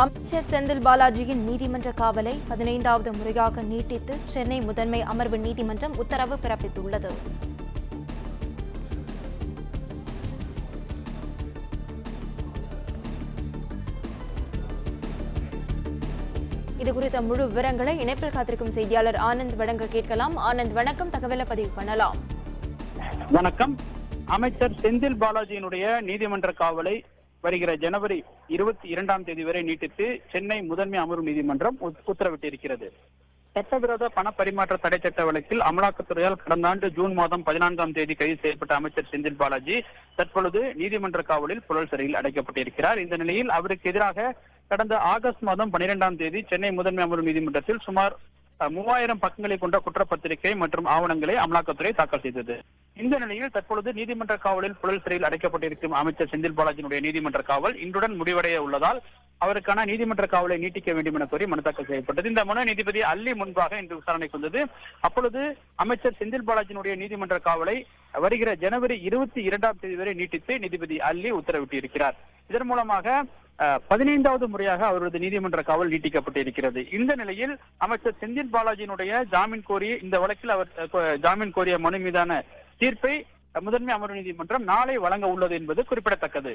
அமைச்சர் செந்தில் பாலாஜியின் நீதிமன்ற காவலை 15வது முறையாக நீட்டித்து சென்னை முதன்மை அமர்வு நீதிமன்றம் உத்தரவு பிறப்பித்துள்ளது. இதுகுறித்த முழு விவரங்களை இணைப்பில் காத்திருக்கும் செய்தியாளர் ஆனந்த் வழங்க கேட்கலாம். ஆனந்த், வணக்கம். தகவலை பதிவு பண்ணலாம். வணக்கம். அமைச்சர் செந்தில் பாலாஜியினுடைய நீதிமன்ற காவலை வருகிற ஜனவரி 22ஆம் தேதி வரை நீட்டித்து சென்னை முதன்மை அமர்வு நீதிமன்றம் உத்தரவிட்டிருக்கிறது. சட்டவிரோத பண பரிமாற்ற தடை சட்ட வழக்கில் அமலாக்கத்துறையால் கடந்த ஆண்டு ஜூன் மாதம் 14ஆம் தேதி கைது செய்யப்பட்ட அமைச்சர் செந்தில் பாலாஜி தற்பொழுது நீதிமன்ற காவலில் புழல் சிறையில் அடைக்கப்பட்டிருக்கிறார். இந்த நிலையில் அவருக்கு எதிராக கடந்த ஆகஸ்ட் மாதம் 12ஆம் தேதி சென்னை முதன்மை அமர்வு நீதிமன்றத்தில் சுமார் 3000 பக்கங்களை கொண்ட குற்றப்பத்திரிகை மற்றும் ஆவணங்களை அமலாக்கத்துறை தாக்கல் செய்தது. இந்த நிலையில் தற்பொழுது நீதிமன்ற காவலில் புழல் சிறையில் அடைக்கப்பட்டிருக்கும் அமைச்சர் செந்தில் பாலாஜியினுடைய நீதிமன்ற காவல் இன்றுடன் முடிவடைய உள்ளதால் அவருக்கான நீதிமன்ற காவலை நீட்டிக்க வேண்டும் என கோரி மனு தாக்கல் செய்யப்பட்டது. இந்த மனு நீதிபதி அல்லி முன்பாக இன்று விசாரணைக்கு வந்தது. அப்பொழுது அமைச்சர் செந்தில் பாலாஜியினுடைய நீதிமன்ற காவலை வருகிற ஜனவரி 22ஆம் தேதி வரை நீட்டித்து நீதிபதி அல்லி உத்தரவிட்டிருக்கிறார். இதன் மூலமாக 15வது முறையாக அவரது நீதிமன்ற காவல் நீட்டிக்கப்பட்டிருக்கிறது. இந்த நிலையில் அமைச்சர் செந்தில் பாலாஜியினுடைய ஜாமீன் கோரிய இந்த வழக்கில் அவர் ஜாமீன் கோரிய மனு மீதான தீர்ப்பை முதன்மை அமர்வு நீதிமன்றம் நாளை வழங்க உள்ளது என்பது குறிப்பிடத்தக்கது.